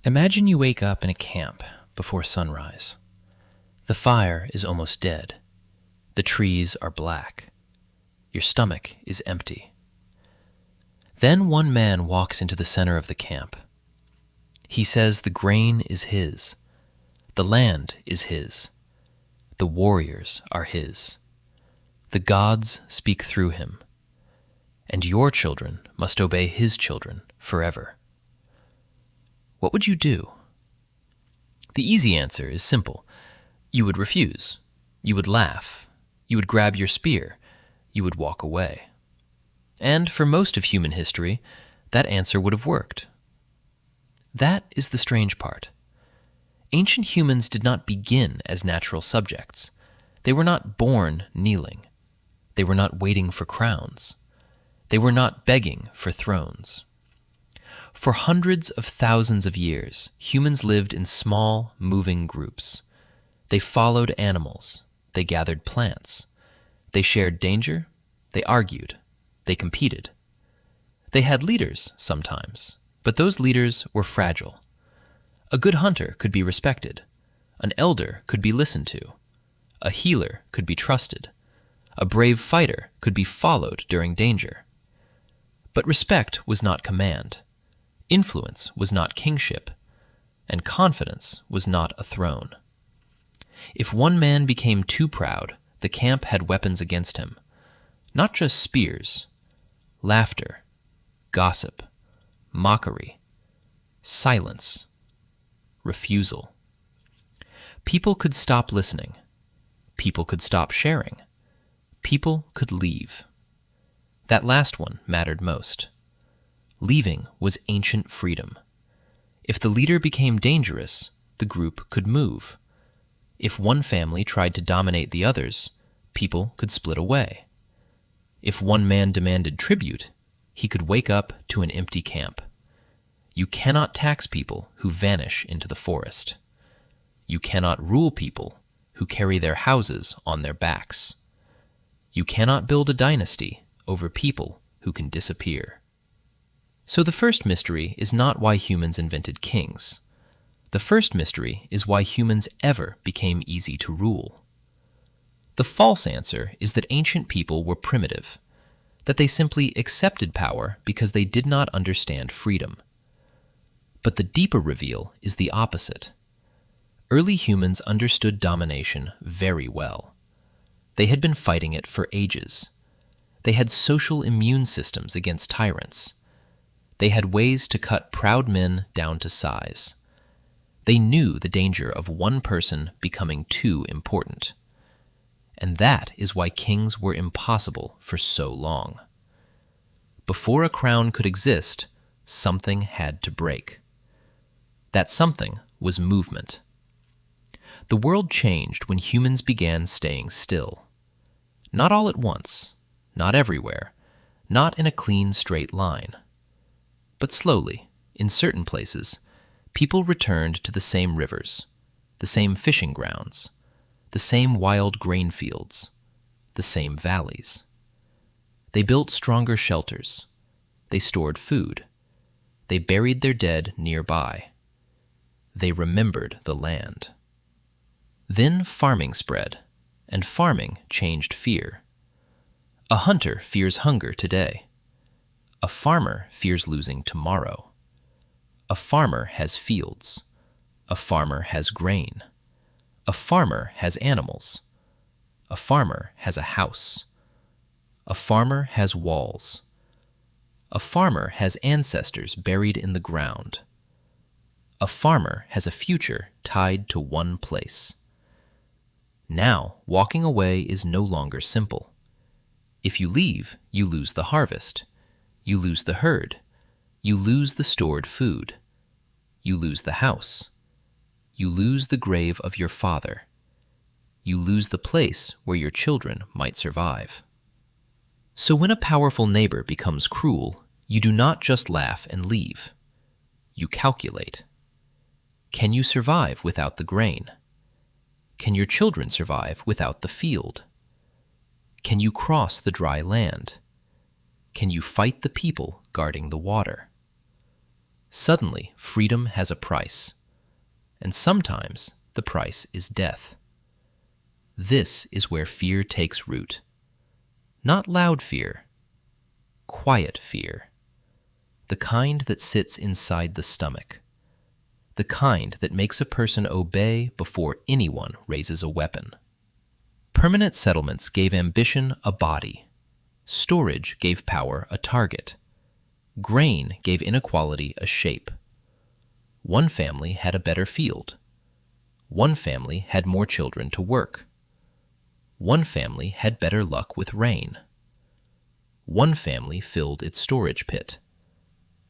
Imagine you wake up in a camp before sunrise. The fire is almost dead. The trees are black. Your stomach is empty. Then one man walks into the center of the camp. He says the grain is his. The land is his. The warriors are his. The gods speak through him. And your children must obey his children forever. What would you do? The easy answer is simple. You would refuse. You would laugh. You would grab your spear. You would walk away. And for most of human history, that answer would have worked. That is the strange part. Ancient humans did not begin as natural subjects. They were not born kneeling. They were not waiting for crowns. They were not begging for thrones. For hundreds of thousands of years, humans lived in small, moving groups. They followed animals. They gathered plants. They shared danger. They argued. They competed. They had leaders sometimes, but those leaders were fragile. A good hunter could be respected. An elder could be listened to. A healer could be trusted. A brave fighter could be followed during danger. But respect was not command. Influence was not kingship. And confidence was not a throne. If one man became too proud, the camp had weapons against him. Not just spears. Laughter, gossip, mockery, silence, refusal. People could stop listening. People could stop sharing. People could leave. That last one mattered most. Leaving was ancient freedom. If the leader became dangerous, the group could move. If one family tried to dominate the others, people could split away. If one man demanded tribute, he could wake up to an empty camp. You cannot tax people who vanish into the forest. You cannot rule people who carry their houses on their backs. You cannot build a dynasty over people who can disappear. So the first mystery is not why humans invented kings. The first mystery is why humans ever became easy to rule. The false answer is that ancient people were primitive, that they simply accepted power because they did not understand freedom. But the deeper reveal is the opposite. Early humans understood domination very well. They had been fighting it for ages. They had social immune systems against tyrants. They had ways to cut proud men down to size. They knew the danger of one person becoming too important. And that is why kings were impossible for so long. Before a crown could exist, something had to break. That something was movement. The world changed when humans began staying still. Not all at once, not everywhere, not in a clean, straight line. But slowly, in certain places, people returned to the same rivers, the same fishing grounds, the same wild grain fields, the same valleys. They built stronger shelters. They stored food. They buried their dead nearby. They remembered the land. Then farming spread, and farming changed fear. A hunter fears hunger today. A farmer fears losing tomorrow. A farmer has fields. A farmer has grain. A farmer has animals. A farmer has a house. A farmer has walls. A farmer has ancestors buried in the ground. A farmer has a future tied to one place. Now, walking away is no longer simple. If you leave, you lose the harvest. You lose the herd. You lose the stored food. You lose the house. You lose the grave of your father. You lose the place where your children might survive. So when a powerful neighbor becomes cruel, you do not just laugh and leave. You calculate. Can you survive without the grain? Can your children survive without the field? Can you cross the dry land? Can you fight the people guarding the water? Suddenly, freedom has a price, and sometimes the price is death. This is where fear takes root. Not loud fear, quiet fear. The kind that sits inside the stomach. The kind that makes a person obey before anyone raises a weapon. Permanent settlements gave ambition a body. Storage gave power a target. Grain gave inequality a shape. One family had a better field. One family had more children to work. One family had better luck with rain. One family filled its storage pit.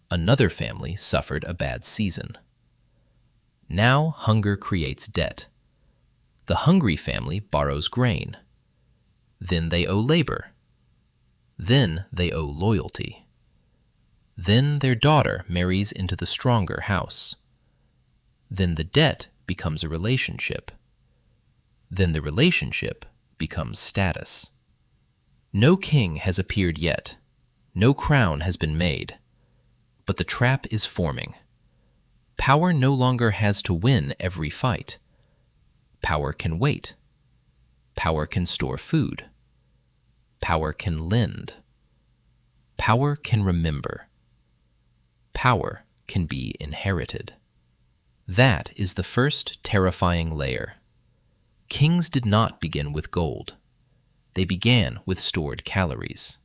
Another family suffered a bad season. Now hunger creates debt. The hungry family borrows grain. Then they owe labor. Then they owe loyalty. Then their daughter marries into the stronger house. Then the debt becomes a relationship. Then the relationship becomes status. No king has appeared yet. No crown has been made. But the trap is forming. Power no longer has to win every fight. Power can wait. Power can store food. Power can lend. Power can remember. Power can be inherited. That is the first terrifying layer. Kings did not begin with gold. They began with stored calories.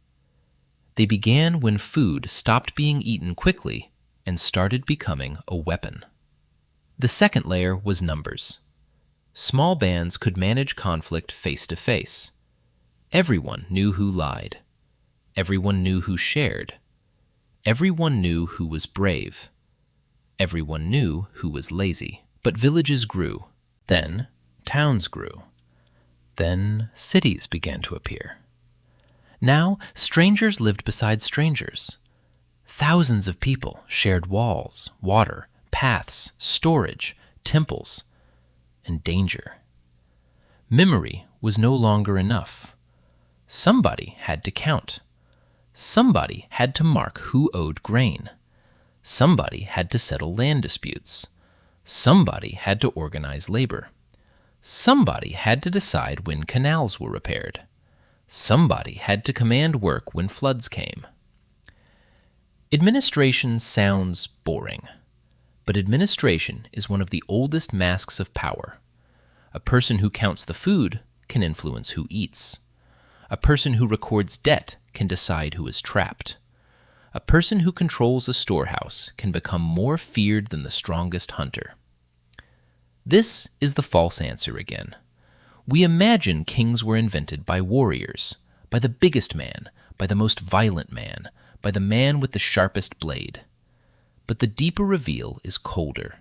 They began when food stopped being eaten quickly and started becoming a weapon. The second layer was numbers. Small bands could manage conflict face to face. Everyone knew who lied. Everyone knew who shared. Everyone knew who was brave. Everyone knew who was lazy. But villages grew. Then towns grew. Then cities began to appear. Now strangers lived beside strangers. Thousands of people shared walls, water, paths, storage, temples, and danger. Memory was no longer enough. Somebody had to count. Somebody had to mark who owed grain. Somebody had to settle land disputes. Somebody had to organize labor. Somebody had to decide when canals were repaired. Somebody had to command work when floods came. Administration sounds boring, but administration is one of the oldest masks of power. A person who counts the food can influence who eats. A person who records debt can decide who is trapped. A person who controls a storehouse can become more feared than the strongest hunter. This is the false answer again. We imagine kings were invented by warriors, by the biggest man, by the most violent man, by the man with the sharpest blade. But the deeper reveal is colder.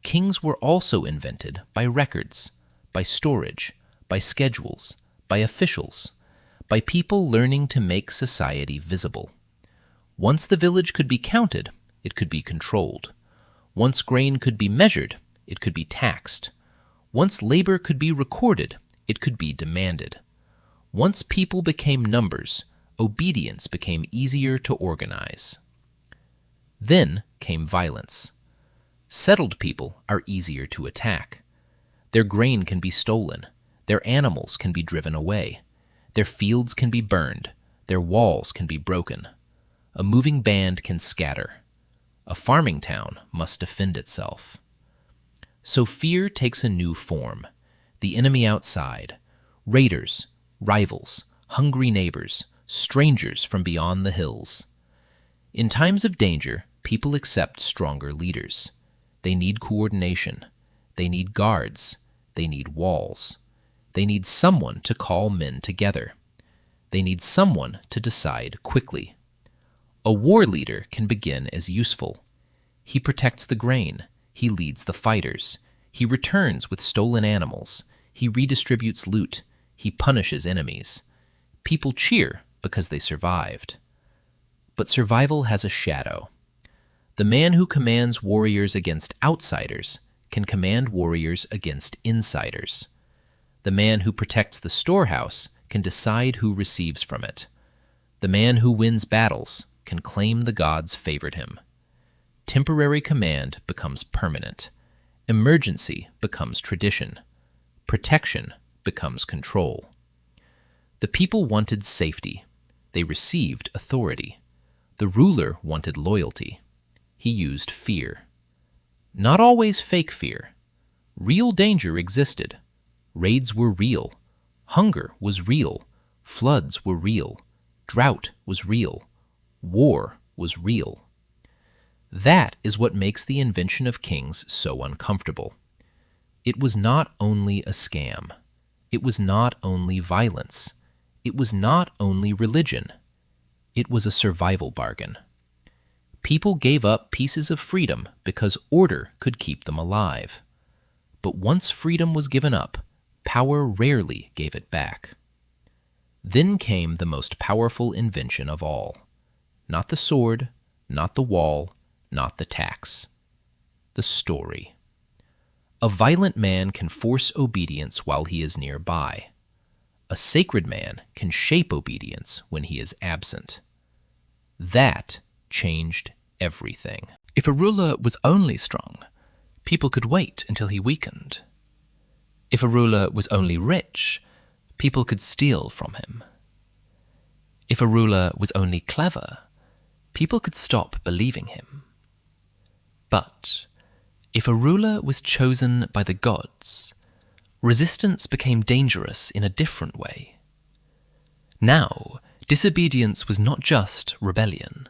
Kings were also invented by records, by storage, by schedules, by officials, by people learning to make society visible. Once the village could be counted, it could be controlled. Once grain could be measured, it could be taxed. Once labor could be recorded, it could be demanded. Once people became numbers, obedience became easier to organize. Then came violence. Settled people are easier to attack. Their grain can be stolen. Their animals can be driven away. Their fields can be burned. Their walls can be broken. A moving band can scatter. A farming town must defend itself. So fear takes a new form. The enemy outside. Raiders, rivals, hungry neighbors, strangers from beyond the hills. In times of danger, people accept stronger leaders. They need coordination. They need guards. They need walls. They need someone to call men together. They need someone to decide quickly. A war leader can begin as useful. He protects the grain. He leads the fighters. He returns with stolen animals. He redistributes loot. He punishes enemies. People cheer because they survived. But survival has a shadow. The man who commands warriors against outsiders can command warriors against insiders. The man who protects the storehouse can decide who receives from it. The man who wins battles can claim the gods favored him. Temporary command becomes permanent. Emergency becomes tradition. Protection becomes control. The people wanted safety. They received authority. The ruler wanted loyalty. He used fear. Not always fake fear. Real danger existed. Raids were real. Hunger was real. Floods were real. Drought was real. War was real. That is what makes the invention of kings so uncomfortable. It was not only a scam. It was not only violence. It was not only religion. It was a survival bargain. People gave up pieces of freedom because order could keep them alive. But once freedom was given up, power rarely gave it back. Then came the most powerful invention of all. Not the sword, not the wall, not the tax. The story. A violent man can force obedience while he is nearby. A sacred man can shape obedience when he is absent. That changed everything. If a ruler was only strong, people could wait until he weakened. If a ruler was only rich, people could steal from him. If a ruler was only clever, people could stop believing him. But if a ruler was chosen by the gods, resistance became dangerous in a different way. Now, disobedience was not just rebellion.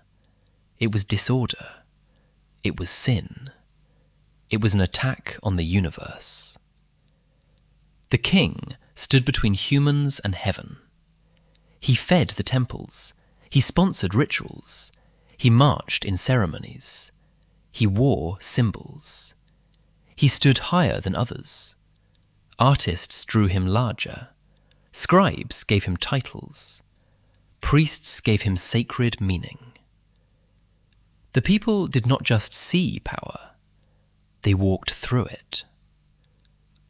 It was disorder. It was sin. It was an attack on the universe. The king stood between humans and heaven. He fed the temples. He sponsored rituals. He marched in ceremonies. He wore symbols. He stood higher than others. Artists drew him larger. Scribes gave him titles. Priests gave him sacred meaning. The people did not just see power, they walked through it.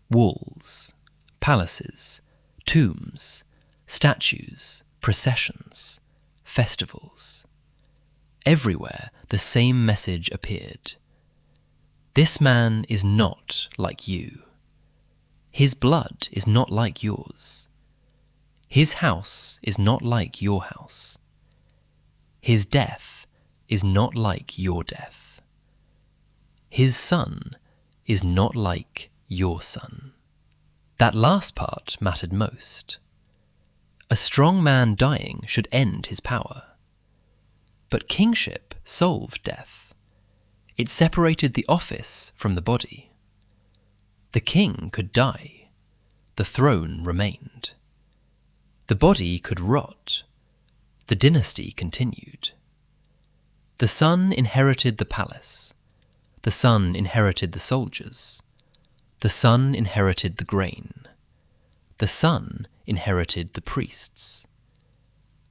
Walls, palaces, tombs, statues, processions, festivals. Everywhere the same message appeared. This man is not like you. His blood is not like yours. His house is not like your house. His death is not like your death. His son is not like your son. That last part mattered most. A strong man dying should end his power. But kingship solved death. It separated the office from the body. The king could die. The throne remained. The body could rot. The dynasty continued. The son inherited the palace. The son inherited the soldiers. The son inherited the grain. The son inherited the priests.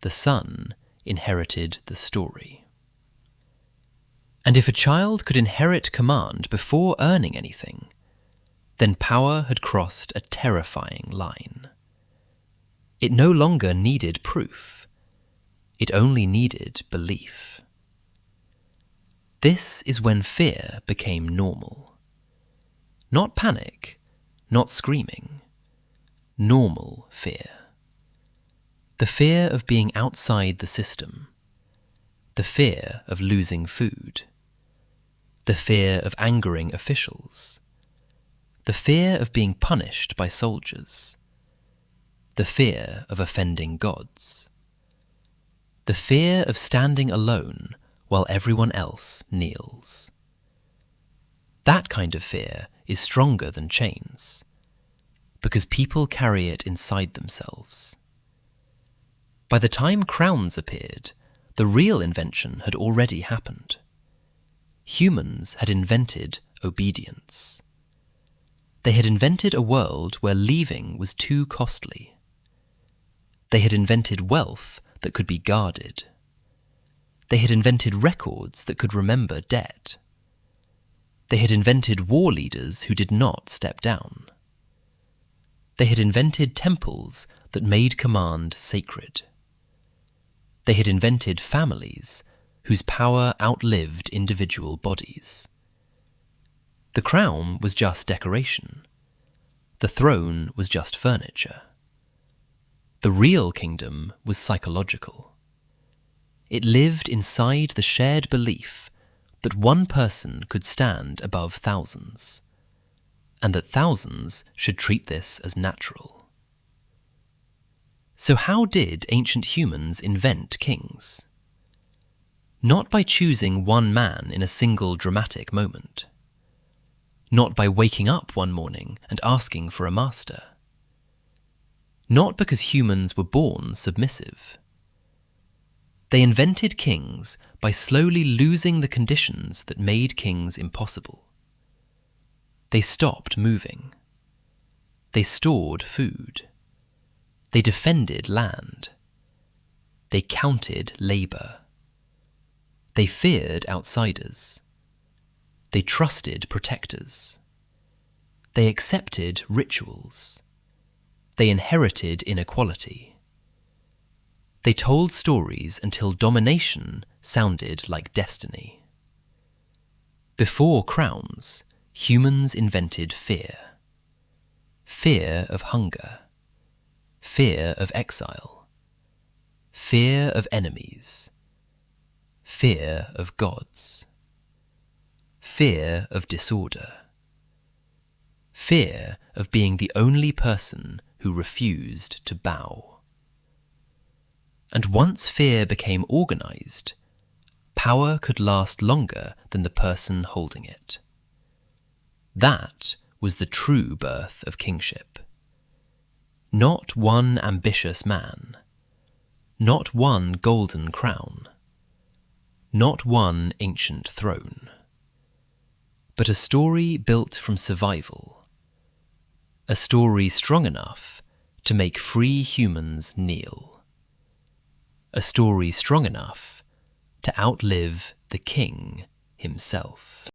The son inherited the story. And if a child could inherit command before earning anything, then power had crossed a terrifying line. It no longer needed proof. It only needed belief. This is when fear became normal. Not panic, not screaming. Normal fear. The fear of being outside the system. The fear of losing food. The fear of angering officials. The fear of being punished by soldiers. The fear of offending gods. The fear of standing alone while everyone else kneels. That kind of fear is stronger than chains, because people carry it inside themselves. By the time crowns appeared, the real invention had already happened. Humans had invented obedience. They had invented a world where leaving was too costly. They had invented wealth that could be guarded. They had invented records that could remember debt. They had invented war leaders who did not step down. They had invented temples that made command sacred. They had invented families whose power outlived individual bodies. The crown was just decoration. The throne was just furniture. The real kingdom was psychological. It lived inside the shared belief that one person could stand above thousands, and that thousands should treat this as natural. So how did ancient humans invent kings? Not by choosing one man in a single dramatic moment. Not by waking up one morning and asking for a master. Not because humans were born submissive. They invented kings by slowly losing the conditions that made kings impossible. They stopped moving. They stored food. They defended land. They counted labor. They feared outsiders. They trusted protectors. They accepted rituals. They inherited inequality. They told stories until domination sounded like destiny. Before crowns, humans invented fear. Fear of hunger. Fear of exile. Fear of enemies. Fear of gods. Fear of disorder. Fear of being the only person who refused to bow. And once fear became organized, power could last longer than the person holding it. That was the true birth of kingship. Not one ambitious man, not one golden crown, not one ancient throne, but a story built from survival, a story strong enough to make free humans kneel. A story strong enough to outlive the king himself.